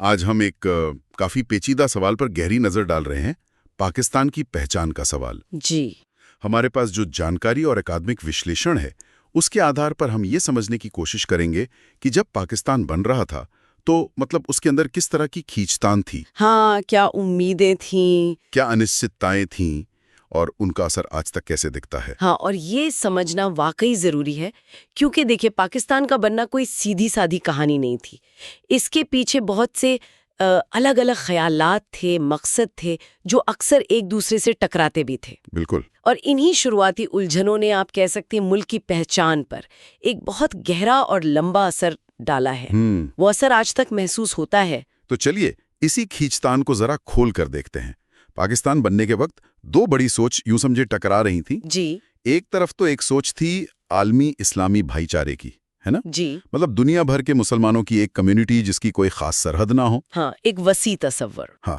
آج ہم ایک کافی پیچیدہ سوال پر گہری نظر ڈال رہے ہیں، پاکستان کی پہچان کا سوال۔ جی ہمارے پاس جو جانکاری اور اکادمک وشلیشن ہے، اس کے آدھار پر ہم یہ سمجھنے کی کوشش کریں گے کہ جب پاکستان بن رہا تھا تو اس کے اندر کس طرح کی کھینچتان تھی، ہاں، کیا امیدیں تھیں، کیا انشچتائیں تھیں، اور ان کا اثر آج تک کیسے دکھتا ہے۔ ہاں، اور یہ سمجھنا واقعی ضروری ہے کیونکہ دیکھیے پاکستان کا بننا کوئی سیدھی سادھی کہانی نہیں تھی۔ اس کے پیچھے بہت سے الگ الگ خیالات تھے، مقصد تھے جو اکثر ایک دوسرے سے ٹکراتے بھی تھے۔ بالکل۔ اور انہی شروعاتی الجھنوں نے آپ کہہ سکتے ہیں ملک کی پہچان پر ایک بہت گہرا اور لمبا اثر ڈالا ہے۔ وہ اثر آج تک محسوس ہوتا ہے۔ تو چلیے اسی کھینچتان کو ذرا کھول کر دیکھتے ہیں۔ پاکستان بننے کے وقت دو بڑی سوچ یوں سمجھے ٹکرا رہی تھیں۔ جی ایک طرف تو ایک سوچ تھی عالمی اسلامی بھائی چارے کی، ہے نا؟ جی دنیا بھر کے مسلمانوں کی ایک کمیونٹی جس کی کوئی خاص سرحد نہ ہو۔ ہاں، ایک وسیع تصور۔ ہاں،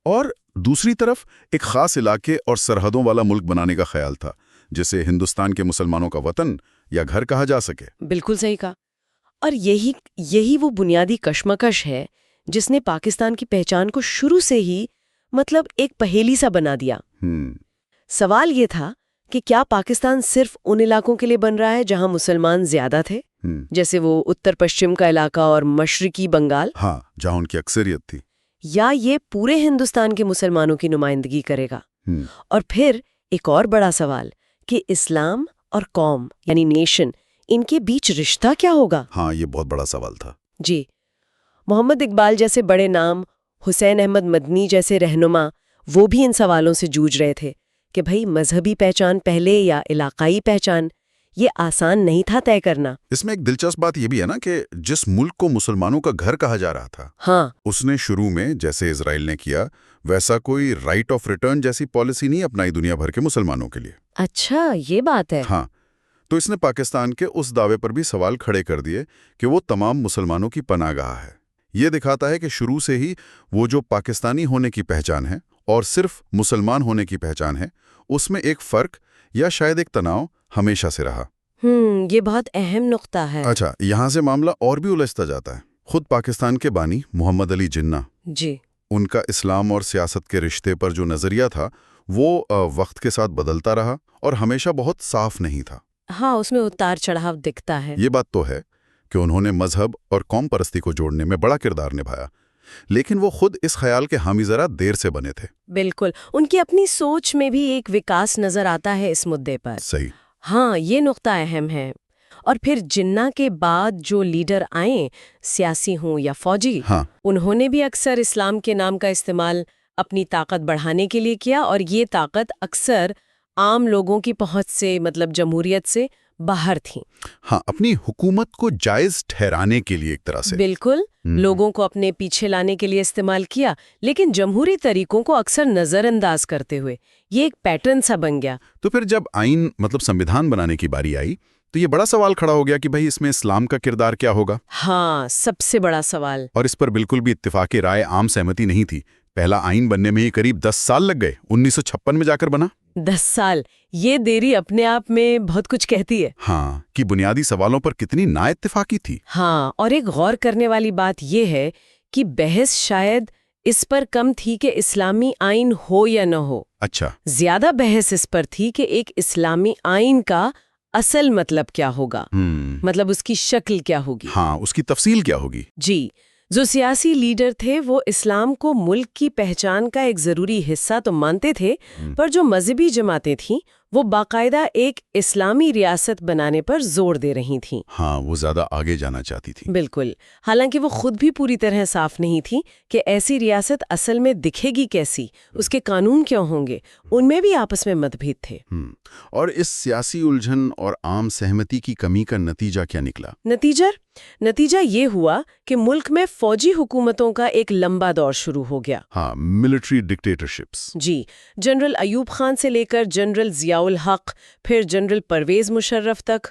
اور دوسری طرف ایک خاص علاقے اور سرحدوں والا ملک بنانے کا خیال تھا، جسے ہندوستان کے مسلمانوں کا وطن یا گھر کہا جا سکے۔ بالکل صحیح کہا۔ اور یہی وہ بنیادی کشمکش ہے جس نے پاکستان کی پہچان کو شروع سے ہی ایک پہیلی سا بنا دیا۔ سوال یہ تھا کہ کیا پاکستان صرف ان علاقوں کے لیے بن رہا ہے جہاں مسلمان زیادہ تھے، جیسے وہ اتر پشچم کا علاقہ اور مشرقی بنگال، ہاں، جہاں ان کی اکثریت تھی، یا یہ پورے ہندوستان کے مسلمانوں کی نمائندگی کرے گا؟ اور پھر ایک اور بڑا سوال کہ اسلام اور قوم یعنی نیشن، ان کے بیچ رشتہ کیا ہوگا؟ ہاں، یہ بہت بڑا سوال تھا۔ جی، محمد اقبال جیسے بڑے نام، حسین احمد مدنی جیسے رہنما، وہ بھی ان سوالوں سے جوجھ رہے تھے کہ بھئی مذہبی پہچان پہلے یا علاقائی پہچان، یہ آسان نہیں تھا طے کرنا۔ اس میں ایک دلچسپ بات یہ بھی ہے نا کہ جس ملک کو مسلمانوں کا گھر کہا جا رہا تھا، ہاں، اس نے شروع میں جیسے اسرائیل نے کیا ویسا کوئی رائٹ آف ریٹرن جیسی پالیسی نہیں اپنائی دنیا بھر کے مسلمانوں کے لیے۔ اچھا، یہ بات ہے۔ ہاں، تو اس نے پاکستان کے اس دعوے پر بھی سوال کھڑے کر دیے کہ وہ تمام مسلمانوں کی پناہ گاہ ہے۔ یہ دکھاتا ہے کہ شروع سے ہی وہ جو پاکستانی ہونے کی پہچان ہے اور صرف مسلمان ہونے کی پہچان ہے، اس میں ایک فرق یا شاید ایک تناؤ ہمیشہ سے رہا۔ یہ بہت اہم نقطہ ہے۔ اچھا، یہاں سے معاملہ اور بھی الجھتا جاتا ہے۔ خود پاکستان کے بانی محمد علی جناح، جی، ان کا اسلام اور سیاست کے رشتے پر جو نظریہ تھا وہ وقت کے ساتھ بدلتا رہا اور ہمیشہ بہت صاف نہیں تھا۔ ہاں، اس میں اتار چڑھاؤ دکھتا ہے۔ یہ بات تو ہے کہ انہوں نے مذہب اور قوم پرستی کو جوڑنے میں بڑا کردار نبھایا، لیکن وہ خود اس خیال کے حامی ذرا دیر سے بنے تھے۔ بالکل، ان کی اپنی سوچ میں بھی ایک وکاس نظر آتا ہے اس مدعے پر۔ صحیح۔ ہاں، یہ نقطہ اہم ہے۔ اور پھر جناح کے بعد جو لیڈر آئیں، سیاسی ہوں یا فوجی، ہاں، انہوں نے بھی اکثر اسلام کے نام کا استعمال اپنی طاقت بڑھانے کے لیے کیا، اور یہ طاقت اکثر عام لوگوں کی پہنچ سے جمہوریت سے باہر تھیں۔ ہاں، اپنی حکومت کو جائز ٹھہرانے کے لیے ایک طرح سے۔ بالکل، لوگوں کو اپنے پیچھے لانے کے لیے استعمال کیا، لیکن جمہوری طریقوں کو اکثر نظر انداز کرتے ہوئے یہ ایک پیٹرن سا بن گیا۔ تو پھر جب آئین سمویدھان بنانے کی باری آئی تو یہ بڑا سوال کھڑا ہو گیا کہ بھئی اس میں اسلام کا کردار کیا ہوگا؟ ہاں، سب سے بڑا سوال۔ اور اس پر بالکل بھی اتفاق رائے عام سہمتی نہیں تھی۔ پہلا آئین بننے میں ہی قریب 10 سال لگ گئے، 1956 میں جا کر بنا۔ 10 سال، یہ دیری اپنے آپ میں بہت کچھ کہتی ہے۔ ہاں، کہ بنیادی سوالوں پر کتنی نا اتفاقی تھی۔ ہاں، اور ایک غور کرنے والی بات یہ ہے کہ بحث شاید اس پر کم تھی کہ اسلامی آئین ہو یا نہ ہو۔ اچھا، زیادہ بحث اس پر تھی کہ ایک اسلامی آئین کا اصل مطلب کیا ہوگا، اس کی شکل کیا ہوگی، ہاں، اس کی تفصیل کیا ہوگی۔ جی، جو سیاسی لیڈر تھے وہ اسلام کو ملک کی پہچان کا ایک ضروری حصہ تو مانتے تھے، پر جو مذہبی جماعتیں تھیں وہ باقاعدہ ایک اسلامی ریاست بنانے پر زور دے رہی تھیں۔ ہاں، وہ زیادہ آگے جانا چاہتی تھی۔ بالکل، حالانکہ وہ خود بھی پوری طرح صاف نہیں تھی کہ ایسی ریاست اصل میں دکھے گی کیسی، اس کے قانون کیا ہوں گے، ان میں بھی آپس میں متبھید تھے۔ اور اس سیاسی الجھن اور عام سہمتی کی کمی کا نتیجہ کیا نکلا؟ نتیجہ یہ ہوا کہ ملک میں فوجی حکومتوں کا ایک لمبا دور شروع ہو گیا۔ ہاں، ملٹری ڈکٹیٹرشپس۔ جی، جنرل ایوب خان سے لے کر جنرل ضیاء الحق، پھر جنرل پرویز مشرف تک۔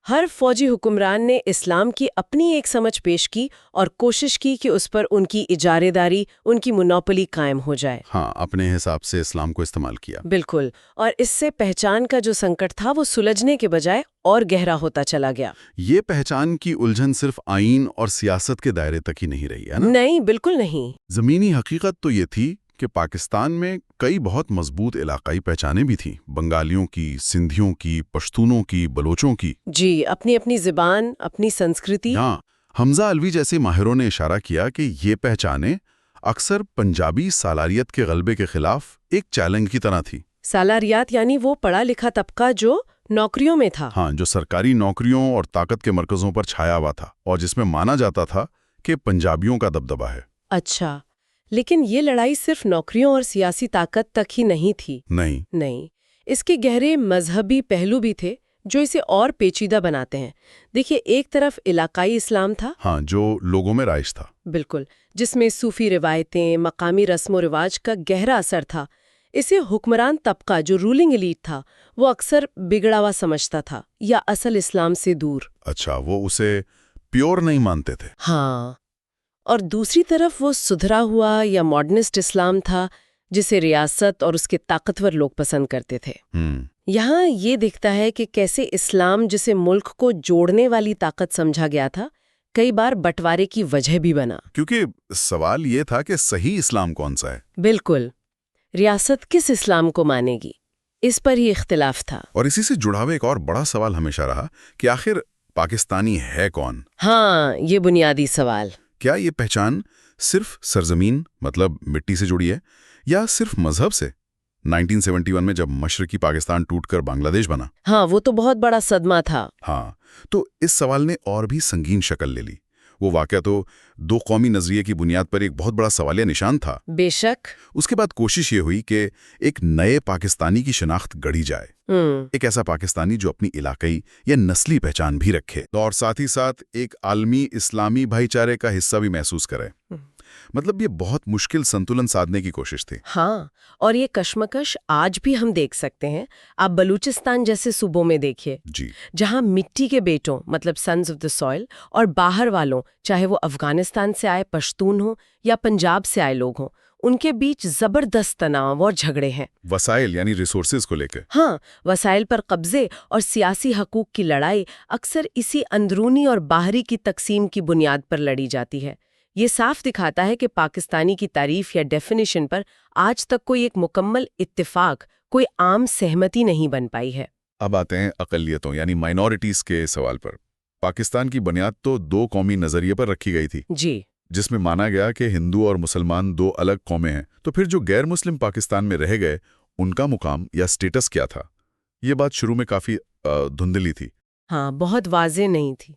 ہر فوجی حکمران نے اسلام کی اپنی ایک سمجھ پیش کی اور کوشش کی کہ اس پر ان کی اجارے داری، ان کی مونوپلی قائم ہو جائے۔ ہاں، اپنے حساب سے اسلام کو استعمال کیا۔ بالکل، اور اس سے پہچان کا جو سنکٹ تھا وہ سلجھنے کے بجائے اور گہرا ہوتا چلا گیا۔ یہ پہچان کی الجھن صرف آئین اور سیاست کے دائرے تک ہی نہیں رہی ہے نا؟ نہیں، بالکل نہیں۔ زمینی حقیقت تو یہ تھی کہ پاکستان میں کئی بہت مضبوط علاقائی پہچانیں بھی تھیں، بنگالیوں کی، سندھیوں کی، پشتونوں کی، بلوچوں کی۔ جی، اپنی اپنی زبان، اپنی سنسکرتی۔ ہاں، حمزہ علوی جیسے ماہروں نے اشارہ کیا کہ یہ پہچانیں اکثر پنجابی سالاریت کے غلبے کے خلاف ایک چیلنج کی طرح تھی۔ سالاریات یعنی وہ پڑھا لکھا طبقہ جو نوکریوں میں تھا۔ ہاں، جو سرکاری نوکریوں اور طاقت کے مرکزوں پر چھایا ہوا تھا اور جس میں مانا جاتا تھا کہ پنجابیوں کا دبدبہ ہے۔ اچھا، لیکن یہ لڑائی صرف نوکریوں اور سیاسی طاقت تک ہی نہیں تھی۔ نہیں، اس کے گہرے مذہبی پہلو بھی تھے جو اسے اور پیچیدہ بناتے ہیں۔ دیکھیے، ایک طرف علاقائی اسلام تھا، ہاں، جو لوگوں میں رائج تھا۔ بالکل، جس میں صوفی روایتیں، مقامی رسم و رواج کا گہرا اثر تھا۔ اسے حکمران طبقہ جو رولنگ ایلیٹ تھا وہ اکثر بگڑا ہوا سمجھتا تھا یا اصل اسلام سے دور۔ اچھا، وہ اسے پیور نہیں مانتے تھے۔ ہاں، اور دوسری طرف وہ سدھرا ہوا یا ماڈرنسٹ اسلام تھا جسے ریاست اور اس کے طاقتور لوگ پسند کرتے تھے۔ یہاں یہ دکھتا ہے کہ کیسے اسلام جسے ملک کو جوڑنے والی طاقت سمجھا گیا تھا کئی بار بٹوارے کی وجہ بھی بنا۔ کیونکہ سوال یہ تھا کہ صحیح اسلام کون سا ہے؟ بالکل، ریاست کس اسلام کو مانے گی، اس پر ہی اختلاف تھا۔ اور اسی سے جڑا ہوا ایک اور بڑا سوال ہمیشہ رہا کہ آخر پاکستانی ہے کون؟ ہاں، یہ بنیادی سوال۔ کیا یہ پہچان صرف سرزمین مطلب مٹی سے جڑی ہے یا صرف مذہب سے؟ 1971 میں جب مشرقی پاکستان ٹوٹ کر بنگلہ دیش بنا۔ ہاں، وہ تو بہت بڑا صدمہ تھا۔ ہاں، تو اس سوال نے اور بھی سنگین شکل لے لی۔ وہ واقعہ تو دو قومی نظریے کی بنیاد پر ایک بہت بڑا سوالیہ نشان تھا۔ بے شک۔ اس کے بعد کوشش یہ ہوئی کہ ایک نئے پاکستانی کی شناخت گڑھی جائے، ایک ایسا پاکستانی جو اپنی علاقائی یا نسلی پہچان بھی رکھے اور ساتھ ہی ساتھ ایک عالمی اسلامی بھائی چارے کا حصہ بھی محسوس کرے۔ مطلب یہ بہت مشکل سنتولن سادھنے کی کوشش تھی۔ ہاں، اور یہ کشمکش آج بھی ہم دیکھ سکتے ہیں۔ آپ بلوچستان جیسے صوبوں میں دیکھیے، جی، جہاں مٹی کے بیٹوں مطلب سنز آف دا سوئل اور باہر والوں، چاہے وہ افغانستان سے آئے پشتون ہوں یا پنجاب سے آئے لوگ ہوں، ان کے بیچ زبردست تناؤ اور جھگڑے ہیں۔ وسائل یعنی ریسورسز کو لے کے۔ ہاں، وسائل پر قبضے اور سیاسی حقوق کی لڑائی اکثر اسی اندرونی اور باہری کی تقسیم کی بنیاد پر لڑی جاتی ہے۔ یہ صاف دکھاتا ہے کہ پاکستانی کی تعریف یا ڈیفینیشن پر آج تک کوئی ایک مکمل اتفاق، کوئی عام سہمتی نہیں بن پائی ہے۔ اب آتے ہیں اقلیتوں یعنی مائنورٹیز کے سوال پر۔ پاکستان کی بنیاد تو دو قومی نظریے پر رکھی گئی تھی، جی، جس میں مانا گیا کہ ہندو اور مسلمان دو الگ قومیں ہیں۔ تو پھر جو غیر مسلم پاکستان میں رہ گئے، ان کا مقام یا سٹیٹس کیا تھا؟ یہ بات شروع میں کافی دھندلی تھی۔ ہاں، بہت واضح نہیں تھی۔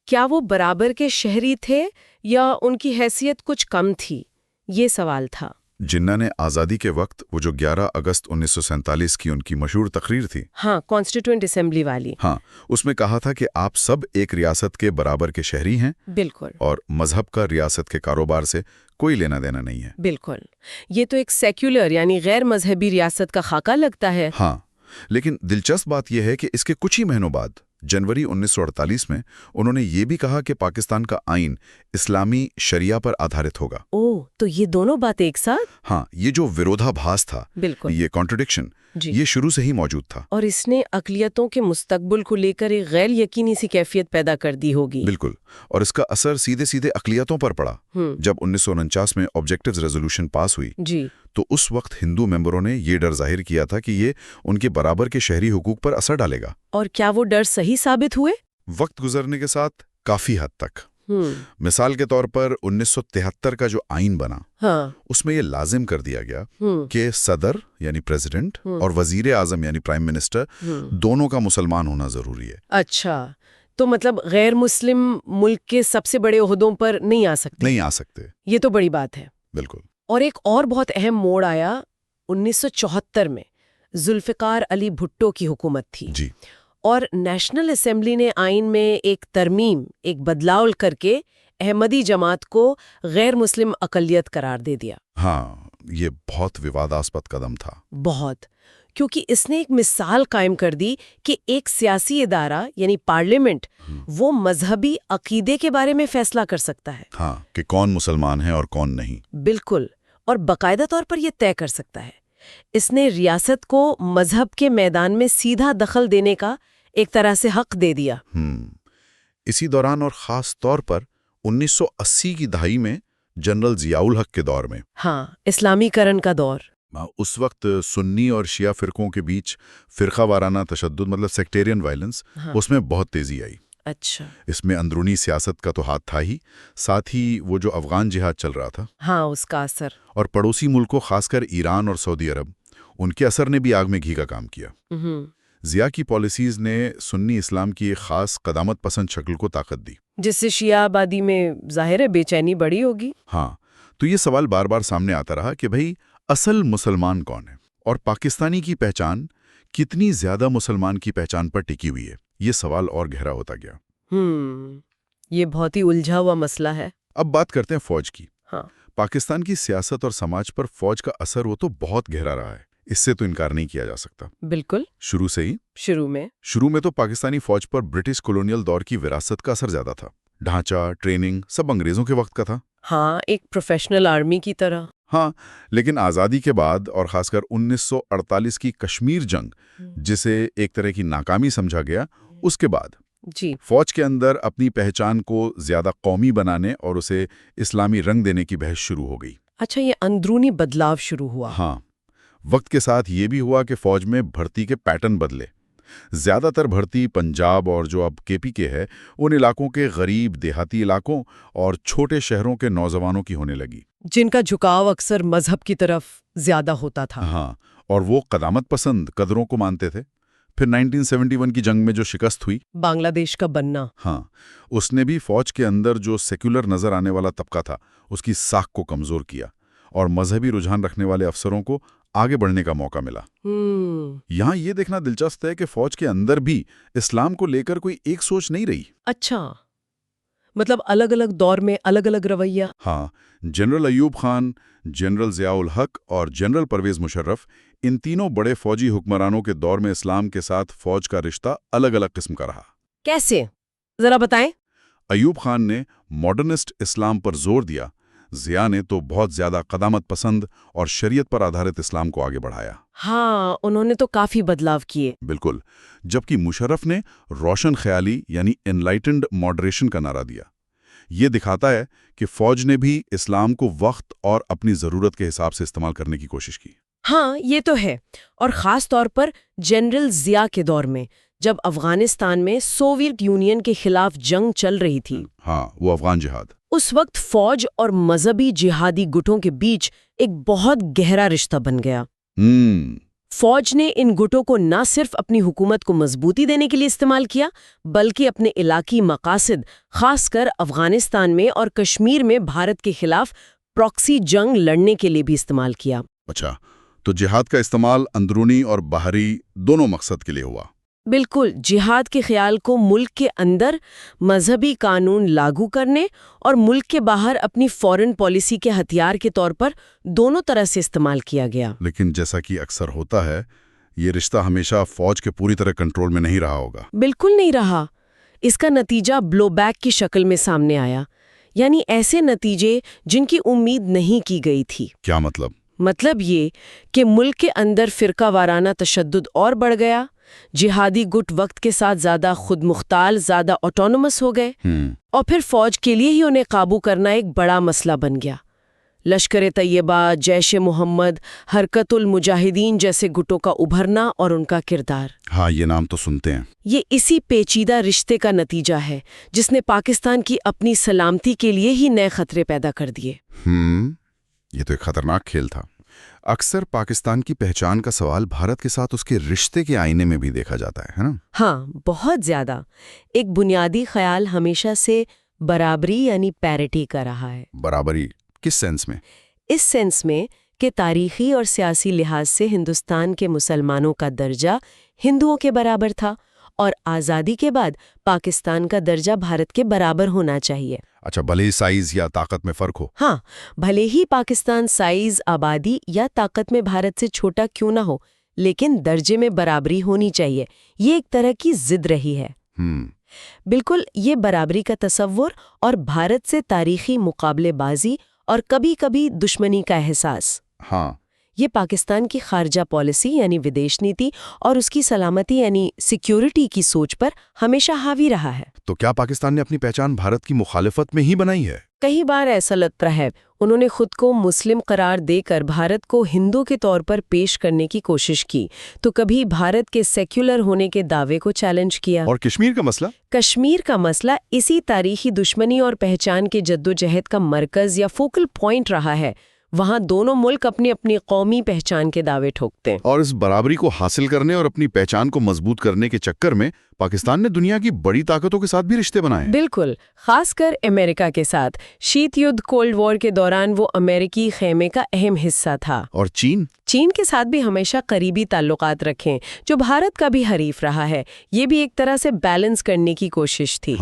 کیا وہ برابر کے شہری تھے یا ان کی حیثیت کچھ کم تھی؟ یہ سوال تھا۔ جناح نے آزادی کے وقت وہ جو 11 اگست 1947 کی ان کی مشہور تقریر تھی، ہاں، کانسٹیٹوئنٹ اسمبلی والی، ہاں، اس میں کہا تھا کہ آپ سب ایک ریاست کے برابر کے شہری ہیں، بالکل، اور مذہب کا ریاست کے کاروبار سے کوئی لینا دینا نہیں ہے۔ بالکل۔ یہ تو ایک سیکولر یعنی غیر مذہبی ریاست کا خاکہ لگتا ہے۔ ہاں، لیکن دلچسپ بات یہ ہے کہ اس کے کچھ ہی مہینوں بعد جنوری 1948 میں انہوں نے یہ بھی کہا کہ پاکستان کا آئین اسلامی شریعہ پر آدھارت ہوگا۔ اوہ، تو یہ دونوں باتیں ایک ساتھ؟ ہاں، یہ جو ورودھا بھاس تھا، بالکل، یہ کانٹرڈکشن، جی، یہ شروع سے ہی موجود تھا۔ اور اس نے اقلیتوں کے مستقبل کو لے کر ایک غیر یقینی سی کیفیت پیدا کر دی ہوگی۔ بالکل، اور اس کا اثر سیدھے سیدھے اقلیتوں پر پڑا۔ جب 1949 میں آبجیکٹیوز ریزولوشن پاس ہوئی، جی، تو اس وقت ہندو ممبروں نے یہ ڈر ظاہر کیا تھا کہ یہ ان کے برابر کے شہری حقوق پر اثر ڈالے گا۔ اور کیا وہ ڈر صحیح ثابت ہوئے؟ وقت گزرنے کے ساتھ کافی حد تک۔ مثال کے طور پر 1973 کا جو آئین بنا، ہاں، اس میں یہ لازم کر دیا گیا کہ صدر یعنی پریزیڈنٹ اور وزیر اعظم یعنی پرائم منسٹر دونوں کا مسلمان ہونا ضروری ہے۔ اچھا، تو مطلب غیر مسلم ملک کے سب سے بڑے عہدوں پر نہیں آ سکتے۔ یہ تو بڑی بات ہے۔ بالکل۔ اور ایک اور بہت اہم موڑ آیا 1974 میں، ذوالفقار علی بھٹو کی حکومت تھی، جی، اور نیشنل اسمبلی نے آئین میں ایک ترمیم، ایک بدلاؤ کر کے احمدی جماعت کو غیر مسلم اقلیت قرار دے دیا۔ ہاں، یہ بہت وواداسپد قدم تھا۔ بہت، کیونکہ اس نے ایک مثال قائم کر دی کہ ایک سیاسی ادارہ یعنی پارلیمنٹ وہ مذہبی عقیدے کے بارے میں فیصلہ کر سکتا ہے. ہاں، کہ کون مسلمان ہے اور کون نہیں. بالکل، اور باقاعدہ طور پر یہ طے کر سکتا ہے. اس نے ریاست کو مذہب کے میدان میں سیدھا دخل دینے کا ایک طرح سے حق دے دیا. اسی دوران اور خاص طور پر 1980 کی دہائی میں جنرل ضیاء الحق کے دور میں، ہاں، اسلامی کرن کا دور. اس وقت سنی اور شیعہ فرقوں کے بیچ فرقہ وارانہ تشدد مطلب سیکٹیرین وائلنس اس میں بہت تیزی آئی. اچھا. اس میں اندرونی سیاست کا تو ہاتھ تھا ہی، ساتھ ہی وہ جو افغان جہاد چل رہا تھا ہاں، اس کا اثر. اور پڑوسی ملکوں خاص کر ایران اور سعودی عرب، ان کے اثر نے بھی آگ میں گھی کا کام کیا. ضیاء کی پالیسیز نے سنی اسلام کی ایک خاص قدامت پسند شکل کو طاقت دی، جس سے شیعہ آبادی میں ظاہر ہے بے چینی بڑی ہوگی. ہاں، تو یہ سوال بار بار سامنے آتا رہا کہ بھئی اصل مسلمان کون ہے اور پاکستانی کی پہچان کتنی زیادہ مسلمان کی پہچان پر ٹکی ہوئی ہے. یہ سوال اور گہرا ہوتا گیا. یہ بہت ہی الجھا ہوا مسئلہ ہے. اب بات کرتے ہیں فوج کی. ہاں، پاکستان کی سیاست اور سماج پر فوج کا اثر وہ تو بہت گہرا رہا ہے، اس سے تو انکار نہیں کیا جا سکتا. بالکل. شروع سے ہی شروع میں تو پاکستانی فوج پر برٹش کولونیل دور کی وراثت کا اثر زیادہ تھا. ڈھانچہ، ٹریننگ سب انگریزوں کے وقت کا تھا. ہاں، ایک پروفیشنل آرمی کی طرح. ہاں، لیکن آزادی کے بعد اور خاص کر 1948 کی کشمیر جنگ، جسے ایک طرح کی ناکامی سمجھا گیا، اس کے بعد فوج کے اندر اپنی پہچان کو زیادہ قومی بنانے اور اسے اسلامی رنگ دینے کی بحث شروع ہو گئی. اچھا، یہ اندرونی بدلاؤ شروع ہوا. ہاں، وقت کے ساتھ یہ بھی ہوا کہ فوج میں بھرتی کے پیٹرن بدلے. زیادہ تر بھرتی پنجاب اور جو اب KP کے ہے ان علاقوں کے غریب دیہاتی علاقوں اور چھوٹے شہروں کے نوجوانوں کی ہونے لگی، جن کا جھکاؤ اکثر مذہب کی طرف زیادہ ہوتا تھا. ہاں، اور وہ قدامت پسند قدروں کو مانتے تھے. پھر 1971 کی جنگ میں جو شکست ہوئی، بنگلہ دیش کا بننا، ہاں، اس نے بھی فوج کے اندر جو سیکولر نظر آنے والا طبقہ تھا اس کی ساکھ کو کمزور کیا اور مذہبی رجحان رکھنے والے افسروں کو آگے بڑھنے کا موقع ملا. یہاں یہ دیکھنا دلچسپ ہے کہ فوج کے اندر بھی اسلام کو لے کر کوئی ایک سوچ نہیں رہی. اچھا، مطلب الگ الگ دور میں الگ الگ رویہ. ہاں، جنرل ایوب خان، جنرل ضیاء الحق اور جنرل پرویز مشرف، ان تینوں بڑے فوجی حکمرانوں کے دور میں اسلام کے ساتھ فوج کا رشتہ الگ الگ قسم کا رہا. کیسے؟ ذرا بتائیں. ایوب خان نے ماڈرنسٹ اسلام پر زور دیا، ضیاء نے تو بہت زیادہ قدامت پسند اور شریعت پر آدھارت اسلام کو آگے بڑھایا. ہاں، انہوں نے تو کافی بدلاؤ کیے. بالکل. جبکہ مشرف نے روشن خیالی یعنی انلائٹنڈ ماڈریشن کا نعرہ دیا. یہ دکھاتا ہے کہ فوج نے بھی اسلام کو وقت اور اپنی ضرورت کے حساب سے استعمال کرنے کی کوشش کی. ہاں، یہ تو ہے. اور خاص طور پر جنرل ضیاء کے دور میں، جب افغانستان میں سوویت یونین کے خلاف جنگ چل رہی تھی. ہاں، وہ افغان جہاد. اس وقت فوج اور مذہبی جہادی گٹوں کے بیچ ایک بہت گہرا رشتہ بن گیا. فوج نے ان گٹوں کو نہ صرف اپنی حکومت کو مضبوطی دینے کے لیے استعمال کیا، بلکہ اپنے علاقائی مقاصد، خاص کر افغانستان میں اور کشمیر میں بھارت کے خلاف پراکسی جنگ لڑنے کے لیے بھی استعمال کیا. اچھا، تو جہاد کا استعمال اندرونی اور باہری دونوں مقصد کے لیے ہوا. بالکل. جہاد کے خیال کو ملک کے اندر مذہبی قانون لاگو کرنے اور ملک کے باہر اپنی فورن پالیسی کے ہتھیار کے طور پر دونوں طرح سے استعمال کیا گیا. لیکن جیسا کہ اکثر ہوتا ہے، یہ رشتہ ہمیشہ فوج کے پوری طرح کنٹرول میں نہیں رہا ہوگا. بالکل نہیں رہا. اس کا نتیجہ بلو بیک کی شکل میں سامنے آیا، یعنی ایسے نتیجے جن کی امید نہیں کی گئی تھی. کیا مطلب؟ مطلب یہ کہ ملک کے اندر فرقہ وارانہ تشدد اور بڑھ گیا، جہادی گٹ وقت کے ساتھ زیادہ خود مختال، زیادہ آٹونومس ہو گئے، اور پھر فوج کے لیے ہی انہیں قابو کرنا ایک بڑا مسئلہ بن گیا. لشکر طیبہ، جیش محمد، حرکت المجاہدین جیسے گٹوں کا ابھرنا اور ان کا کردار. ہاں، یہ نام تو سنتے ہیں. یہ اسی پیچیدہ رشتے کا نتیجہ ہے جس نے پاکستان کی اپنی سلامتی کے لیے ہی نئے خطرے پیدا کر دیے. یہ تو ایک خطرناک کھیل تھا. اکثر پاکستان کی پہچان کا سوال بھارت کے ساتھ اس کے رشتے کے آئینے میں بھی دیکھا جاتا ہے نا؟ ہاں، بہت زیادہ. ایک بنیادی خیال ہمیشہ سے برابری یعنی پیرٹی کا رہا ہے. برابری کس سینس میں؟ اس سینس میں کہ تاریخی اور سیاسی لحاظ سے ہندوستان کے مسلمانوں کا درجہ ہندوؤں کے برابر تھا اور آزادی کے بعد پاکستان کا درجہ بھارت کے برابر ہونا چاہیے. اچھا، بھلے ہی سائز یا طاقت میں فرق ہو. ہاں، بھلے ہی پاکستان سائز، آبادی یا طاقت میں بھارت سے چھوٹا کیوں نہ ہو، لیکن درجے میں برابری ہونی چاہیے، یہ ایک طرح کی ضد رہی ہے۔ بالکل، یہ برابری کا تصور اور بھارت سے تاریخی مقابلے بازی اور کبھی کبھی دشمنی کا احساس، یہ پاکستان کی خارجہ پالیسی یعنی ودیش نیتی اور اس کی سلامتی یعنی سیکیورٹی کی سوچ پر ہمیشہ حاوی رہا ہے۔ تو کیا پاکستان نے اپنی پہچان بھارت کی مخالفت میں ہی بنائی ہے؟ کئی بار ایسا لگتا ہے انہوں نے خود کو مسلم قرار دے کر بھارت کو ہندو کے طور پر پیش کرنے کی کوشش کی، تو کبھی بھارت کے سیکولر ہونے کے دعوے کو چیلنج کیا۔ اور کشمیر کا مسئلہ؟ کشمیر کا مسئلہ اسی تاریخی دشمنی اور پہچان کے جدوجہد کا مرکز یا فوکل پوائنٹ رہا ہے۔ وہاں دونوں ملک اپنی اپنی قومی پہچان کے دعوے ٹھوکتے ہیں، اور اس برابری کو حاصل کرنے اور اپنی پہچان کو مضبوط کرنے کے چکر میں پاکستان نے دنیا کی بڑی طاقتوں کے ساتھ بھی رشتے بنائے۔ بالکل، خاص کر امریکہ کے ساتھ۔ شیت یدھ کولڈ وار کے دوران وہ امریکی خیمے کا اہم حصہ تھا۔ اور چین کے ساتھ بھی ہمیشہ قریبی تعلقات رکھیں، جو بھارت کا بھی حریف رہا ہے۔ یہ بھی ایک طرح سے بیلنس کرنے کی کوشش تھی۔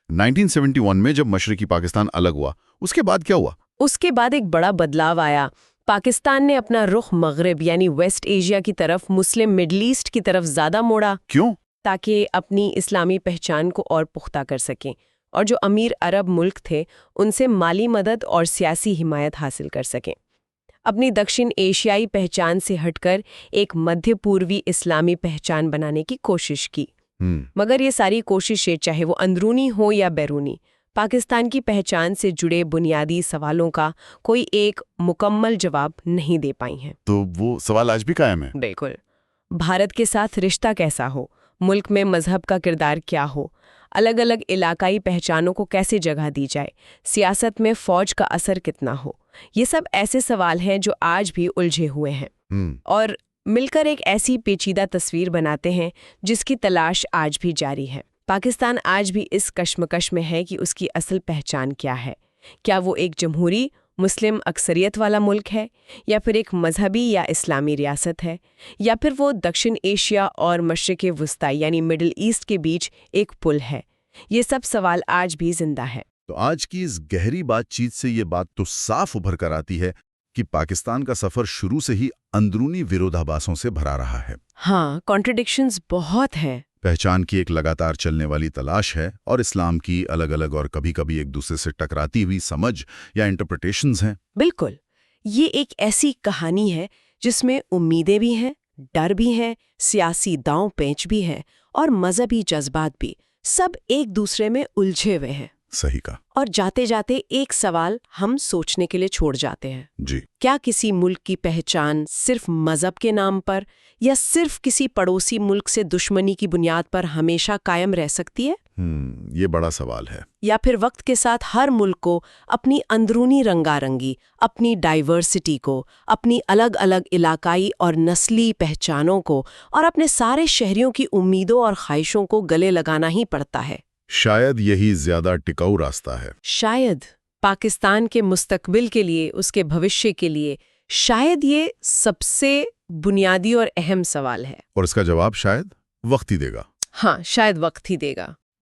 1971 میں جب مشرقی پاکستان الگ ہوا، اس کے بعد کیا ہوا؟ اس کے بعد ایک بڑا بدلاؤ آیا۔ پاکستان نے اپنا رخ مغرب یعنی ویسٹ ایشیا کی طرف، مسلم مڈل ایسٹ کی طرف زیادہ موڑا۔ کیوں؟ تاکہ اپنی اسلامی پہچان کو اور پختہ کر سکیں، اور جو امیر عرب ملک تھے ان سے مالی مدد اور سیاسی حمایت حاصل کر سکیں۔ اپنی دکشن ایشیائی پہچان سے ہٹ کر ایک مدھیہ پوروی اسلامی پہچان بنانے کی کوشش کی۔ مگر یہ ساری کوششیں، چاہے وہ اندرونی ہو یا بیرونی، پاکستان کی پہچان سے جڑے بنیادی سوالوں کا کوئی ایک مکمل جواب نہیں دے پائی ہیں۔ تو وہ سوال آج بھی قائم ہے؟ بالکل۔ بھارت کے ساتھ رشتہ کیسا ہو؟ ملک میں مذہب کا کردار کیا ہو؟ الگ الگ علاقائی پہچانوں کو کیسے جگہ دی جائے؟ سیاست میں فوج کا اثر کتنا ہو؟ یہ سب ایسے سوال ہیں جو آج بھی الجھے ہوئے ہیں، اور مل کر ایک ایسی پیچیدہ تصویر بناتے ہیں جس کی تلاش آج بھی جاری ہے۔ پاکستان آج بھی اس کشمکش میں ہے کہ اس کی اصل پہچان کیا ہے۔ کیا وہ ایک جمہوری مسلم اکثریت والا ملک ہے، یا پھر ایک مذہبی یا اسلامی ریاست ہے، یا پھر وہ دکشن ایشیا اور مشرق وسطی یعنی مڈل ایسٹ کے بیچ ایک پل ہے؟ یہ سب سوال آج بھی زندہ ہے۔ تو آج کی اس گہری بات چیت سے یہ بات تو صاف ابھر کر آتی ہے کہ پاکستان کا سفر شروع سے ہی اندرونی ورودھاباسوں سے بھرا رہا ہے۔ ہاں، کانٹرڈکشنز بہت ہیں۔ پہچان کی ایک لگاتار چلنے والی تلاش ہے، اور اسلام کی الگ الگ اور کبھی کبھی ایک دوسرے سے ٹکراتی ہوئی سمجھ یا انٹرپریٹیشنز ہیں۔ بالکل، یہ ایک ایسی کہانی ہے جس میں امیدیں بھی ہیں، ڈر بھی ہیں، سیاسی داؤں پیچ بھی ہے، اور مذہبی جذبات بھی، سب ایک دوسرے میں الجھے ہوئے ہیں۔ صحیح کہا۔ اور جاتے جاتے ایک سوال ہم سوچنے کے لیے چھوڑ جاتے ہیں۔ جی، کیا کسی ملک کی پہچان صرف مذہب کے نام پر یا صرف کسی پڑوسی ملک سے دشمنی کی بنیاد پر ہمیشہ قائم رہ سکتی ہے؟ یہ بڑا سوال ہے۔ یا پھر وقت کے ساتھ ہر ملک کو اپنی اندرونی رنگا رنگی، اپنی ڈائیورسٹی کو، اپنی الگ الگ علاقائی اور نسلی پہچانوں کو، اور اپنے سارے شہریوں کی امیدوں اور خواہشوں کو گلے لگانا ہی پڑتا ہے؟ شاید یہی زیادہ ٹکاؤ راستہ ہے۔ شاید پاکستان کے مستقبل کے لیے، اس کے بھوشیہ کے لیے، شاید یہ سب سے بنیادی اور اہم سوال ہے۔ اور اس کا جواب شاید وقت ہی دے گا۔ ہاں، شاید وقت ہی دے گا۔